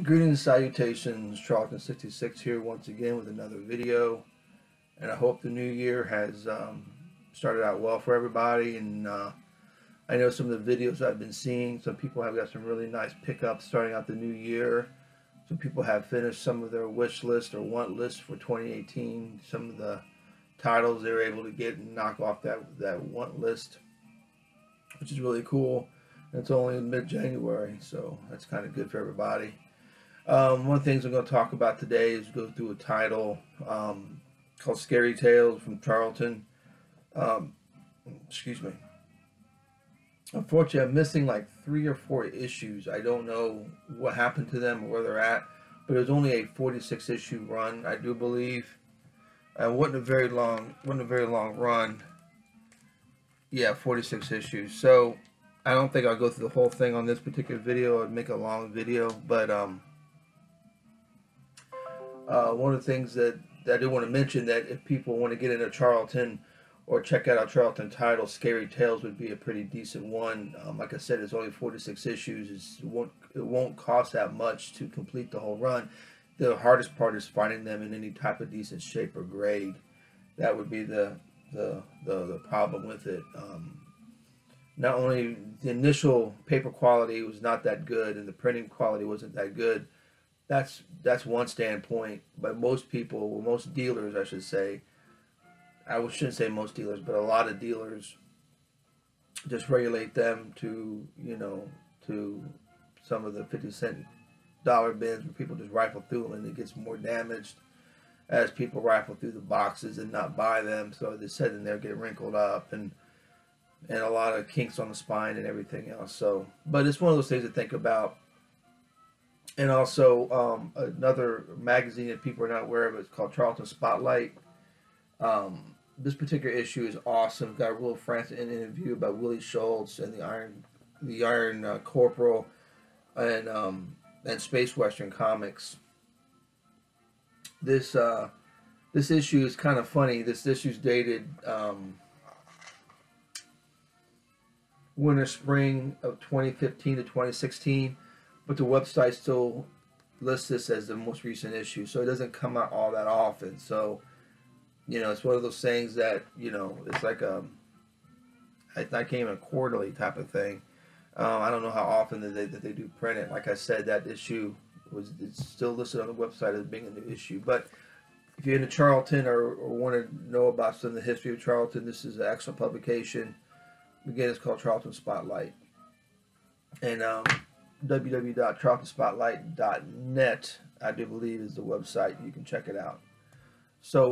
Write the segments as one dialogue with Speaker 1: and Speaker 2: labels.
Speaker 1: Greetings, salutations, Charlton 66 here once again with another video, and I hope the new year has started out well for everybody. And I know some of the videos I've been seeing, some people have got some really nice pickups starting out the new year. Some people have finished some of their wish list or want list for 2018. Some of the titles they were able to get and knock off that want list, which is really cool. And it's only in mid-January, so that's kind of good for everybody. One of the things I'm going to talk about today is go through a title called Scary Tales from Charlton. Excuse me. Unfortunately, I'm missing like 3 or 4 issues. I don't know what happened to them or where they're at, but it was only a 46 issue run, I do believe. Wasn't a very long run. Yeah, 46 issues. So I don't think I'll go through the whole thing on this particular video. I'd make a long video, but one of the things that I do want to mention, that if people want to get into Charlton or check out our Charlton title, Scary Tales would be a pretty decent one. Like I said, it's only 46 issues. It won't cost that much to complete the whole run. The hardest part is finding them in any type of decent shape or grade. That would be the problem with it. Not only the initial paper quality was not that good and the printing quality wasn't that good. That's one standpoint, but most people, well, most dealers, I should say, shouldn't say most dealers, but a lot of dealers just regulate them to, to some of the 50-cent dollar bins where people just rifle through them and it gets more damaged as people rifle through the boxes and not buy them. So they sit in there, get wrinkled up, and a lot of kinks on the spine and everything else. So, but it's one of those things to think about. And also another magazine that people are not aware of, it's called Charlton Spotlight. This particular issue is awesome. Got a Will Francis interview about Willie Schultz and the Iron Corporal, and Space Western Comics. This issue is kind of funny. This issue's dated winter spring of 2015 to 2016. But the website still lists this as the most recent issue, so it doesn't come out all that often. So, it's one of those things that, it's like I can't even quarterly type of thing. I don't know how often that they do print it. Like I said, that issue it's still listed on the website as being a new issue. But if you're into Charlton or want to know about some of the history of Charlton, this is an excellent publication. Again, it's called Charlton Spotlight. And www.charltonspotlight.net, I do believe, is the website. You can check it out. So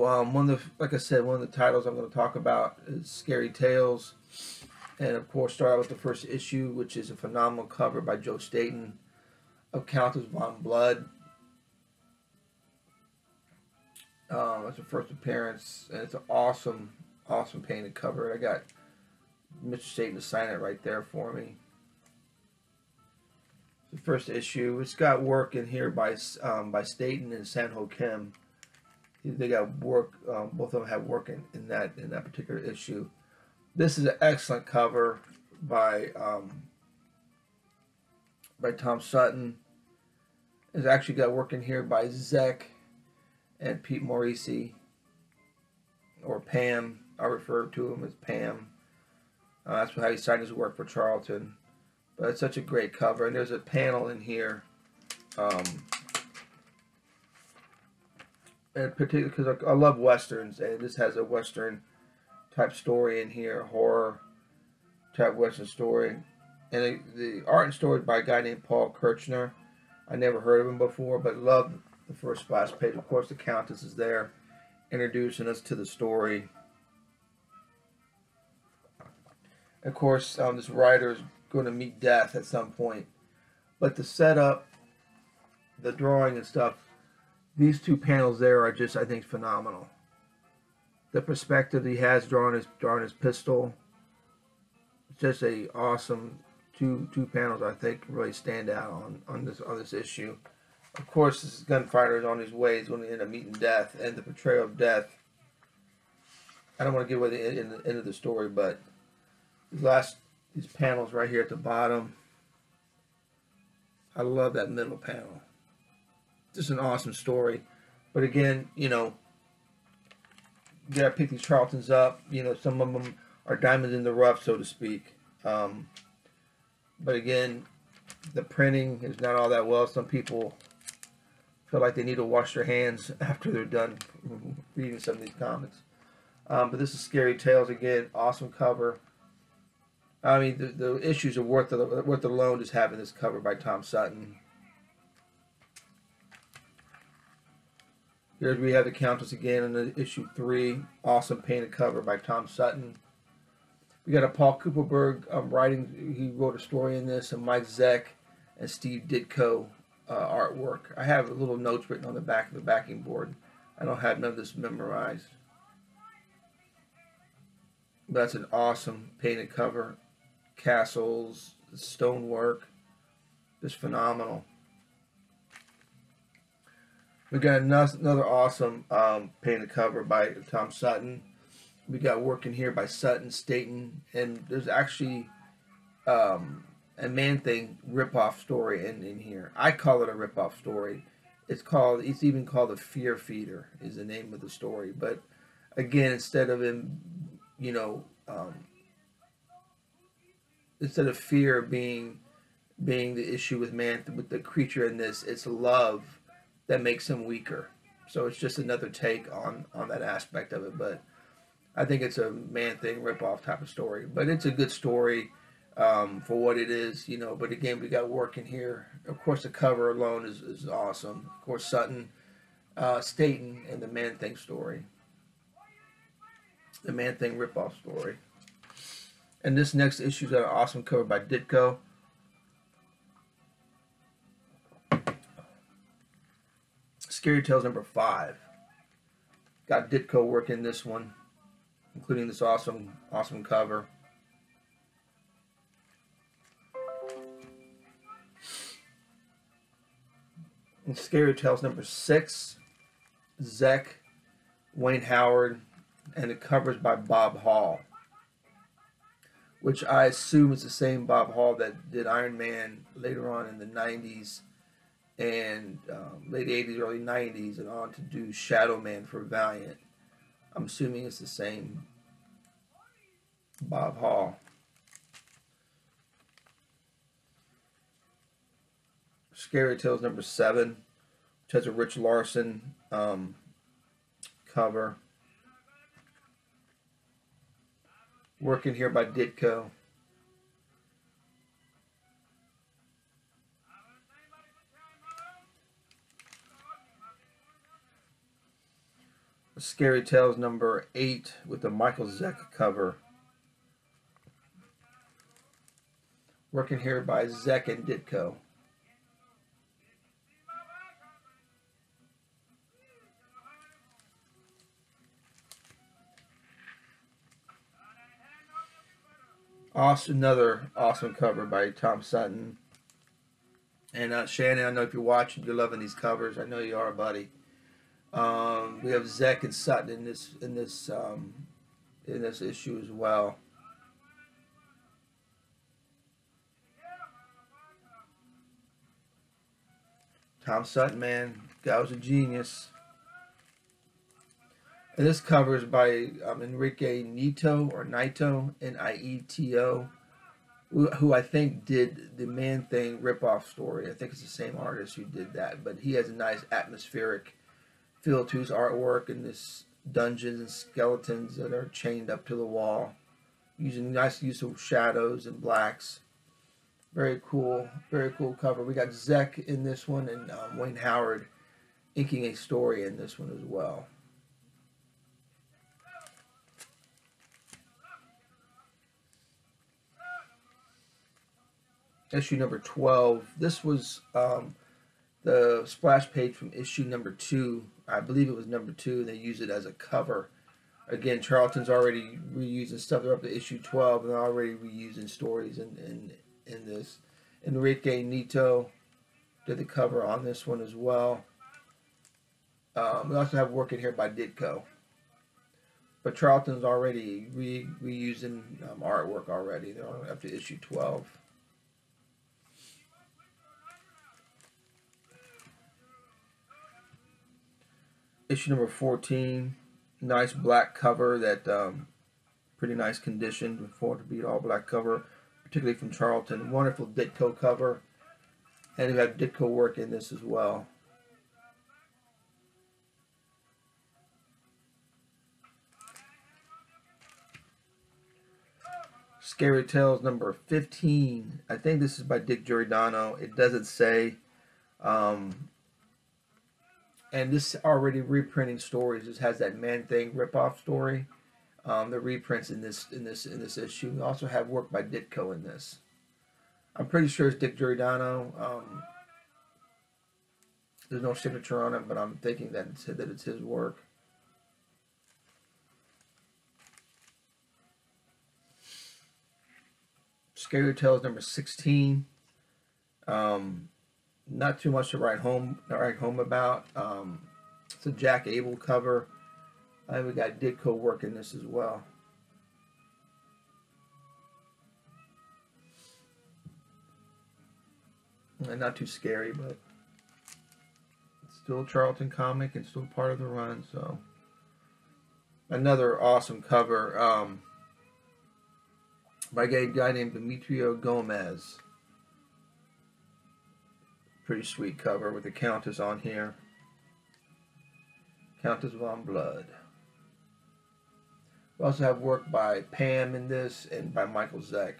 Speaker 1: like I said, one of the titles I'm going to talk about is Scary Tales, and of course start out with the first issue, which is a phenomenal cover by Joe Staton of Countess Von Blood. That's her first appearance, and it's an awesome painted cover. I got Mr. Staton to sign it right there for me. The first issue. It's got work in here by Staton and Sanho Kim. They got work. Both of them have work in that particular issue. This is an excellent cover by Tom Sutton. It's actually got work in here by Zek and Pete Morisi, or Pam. I refer to him as Pam. That's how he signed his work for Charlton. But it's such a great cover, and there's a panel in here, and particularly because I love westerns, and this has a western type story in here, horror type western story, and the art and story is by a guy named Paul Kirchner. I never heard of him before, but love the first splash page. Of course, the Countess is there, introducing us to the story. Of course, this writer is going to meet death at some point, but the setup, the drawing and stuff, these 2 panels there are just, I think, phenomenal. The perspective he has drawing his pistol, it's just a awesome two panels. I think really stand out on this issue. Of course, this gunfighter is on his way. He's going to end up meeting death, and the portrayal of death. I don't want to give away the end of the story, but these panels right here at the bottom, I love that middle panel. Just an awesome story. But again, you know, you gotta pick these Charltons up. You know, some of them are diamonds in the rough, so to speak. But again, the printing is not all that well. Some people feel like they need to wash their hands after they're done reading some of these comics. But this is Scary Tales again. Awesome cover. I mean, the issues are worth the loan just having this cover by Tom Sutton. Here we have the Countess again in the issue 3. Awesome painted cover by Tom Sutton. We got a Paul Kupperberg writing. He wrote a story in this, and Mike Zeck and Steve Ditko artwork. I have little notes written on the back of the backing board. I don't have none of this memorized. But that's an awesome painted cover. Castles, stonework, just phenomenal. We got another awesome painted cover by Tom Sutton. We got work in here by Sutton, Staten, and there's actually a Man-Thing ripoff story in here. I call it a ripoff story. It's even called a Fear Feeder is the name of the story. But again, instead of him, you know, instead of fear being the issue with the creature in this, it's love that makes him weaker. So it's just another take on that aspect of it. But I think it's a Man-Thing ripoff type of story. But it's a good story for what it is, you know. But again, we got work in here. Of course, the cover alone is awesome. Of course, Sutton, Staten, and the Man-Thing story. The Man-Thing ripoff story. And this next issue's got an awesome cover by Ditko. Scary Tales number 5. Got Ditko working this one, including this awesome cover. And Scary Tales number 6. Zeck, Wayne Howard, and the cover's by Bob Hall, which I assume is the same Bob Hall that did Iron Man later on in the 90s and late 80s, early 90s, and on to do Shadow Man for Valiant. I'm assuming it's the same Bob Hall. Scary Tales number 7, which has a Rich Larson cover. Working here by Ditko. Scary Tales number 8 with the Michael Zeck cover. Working here by Zeck and Ditko. Another awesome cover by Tom Sutton. And Shannon, I know if you're watching, you're loving these covers. I know you are, buddy. We have Zeck and Sutton in this issue as well. Tom Sutton, man, guy was a genius. And this cover is by Enrique Nieto, N-I-E-T-O, who I think did the Man-Thing ripoff story. I think it's the same artist who did that, but he has a nice atmospheric feel to his artwork in this dungeons and skeletons that are chained up to the wall, using nice use of shadows and blacks. Very cool cover. We got Zeck in this one, and Wayne Howard inking a story in this one as well. Issue number 12. This was the splash page from issue number 2. I believe it was number 2. They used it as a cover. Again, Charlton's already reusing stuff. They're up to issue 12, and they're already reusing stories in this. Enrique Nieto did the cover on this one as well. We also have work in here by Ditko. But Charlton's already reusing artwork already. They're up to issue 12. Issue number 14. Nice black cover that pretty nice condition for it to be an all black cover, particularly from Charlton. Wonderful Ditko cover, and we have Ditko work in this as well. Scary Tales number 15. I think this is by Dick Giordano. It doesn't say. And this already reprinting stories. This has that Man Thing ripoff story. The reprints in this issue. We also have work by Ditko in this. I'm pretty sure it's Dick Giordano. There's no signature on it, but I'm thinking that it's his work. Scary Tales number 16. Not too much to write home about. It's a Jack Abel cover. And we got Ditko work in this as well. And not too scary, but it's still a Charlton comic and still part of the run. So another awesome cover by a guy named Demetrio Gomez. Pretty sweet cover with the Countess on here. Countess von Blood. We also have work by Pam in this and by Michael Zeck.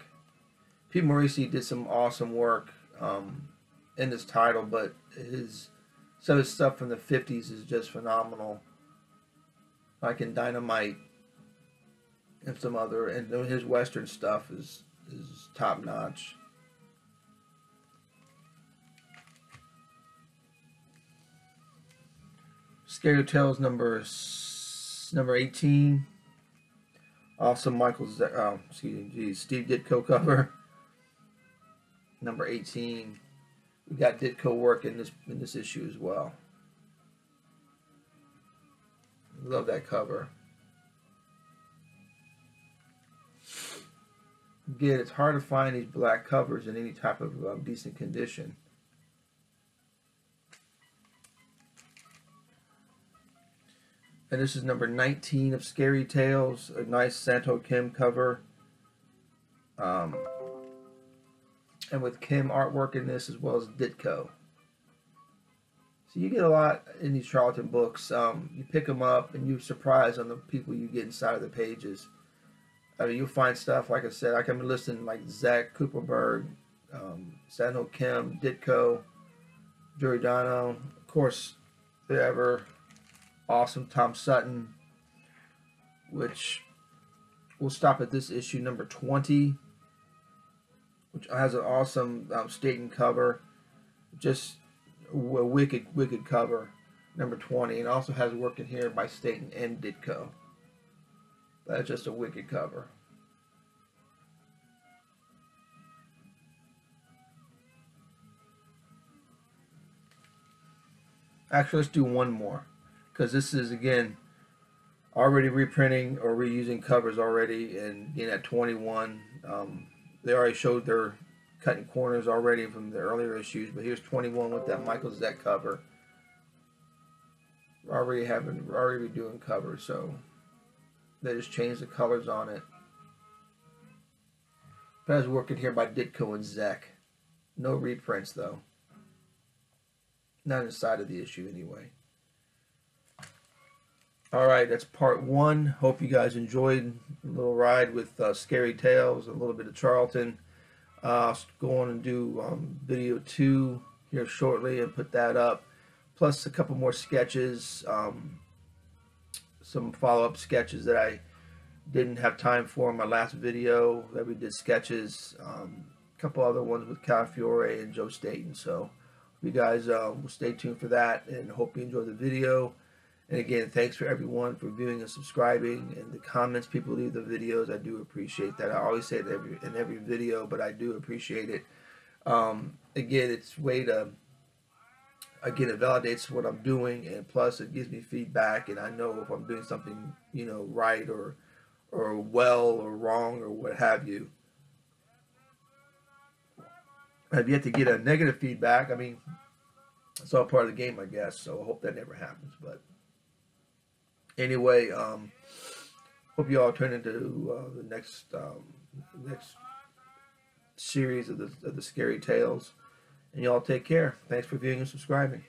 Speaker 1: Pete Morisi did some awesome work in this title, but some of his stuff from the 50s is just phenomenal. Like in Dynamite and some other, and his Western stuff is top notch. Scary Tales number 18. Awesome Steve Ditko cover. Number 18. We got Ditko work in this issue as well. Love that cover. Again, it's hard to find these black covers in any type of decent condition. And this is number 19 of Scary Tales, a nice Santo Kim cover. And with Kim artwork in this as well as Ditko. So you get a lot in these Charlton books. You pick them up and you're surprised on the people you get inside of the pages. I mean, you'll find stuff, like I said, I can be listing like Zach Kuperberg, Santo Kim, Ditko, Giordano, of course, the ever awesome Tom Sutton, which we'll stop at this issue number 20, which has an awesome Staten cover, just a wicked cover, number 20, and also has work in here by Staten and Ditko. That's just a wicked cover. Actually, let's do one more, because this is, again, already reprinting or reusing covers already, and again at 21. They already showed their cutting corners already from the earlier issues, but here's 21 with that Michael Zeck cover. We're already doing covers, so they just changed the colors on it. But I was working here by Ditko and Zeck. No reprints though. Not inside of the issue anyway. Alright, that's part 1. Hope you guys enjoyed a little ride with Scary Tales, a little bit of Charlton. I'll go on and do video 2 here shortly and put that up. Plus a couple more sketches, some follow-up sketches that I didn't have time for in my last video that we did sketches. A couple other ones with Cal Fiore and Joe Staten. So you guys will stay tuned for that, and hope you enjoy the video. And again, thanks for everyone for viewing and subscribing, and the comments people leave the videos. I do appreciate that. I always say it in every video, but I do appreciate it. Again, it's a way to, again, it validates what I'm doing, and plus it gives me feedback, and I know if I'm doing something, you know, right or well or wrong or what have you. I've yet to get a negative feedback. I mean, it's all part of the game, I guess, so I hope that never happens, but Anyway, hope you all turn into the next series of the scary tales, and y'all take care. Thanks for viewing and subscribing.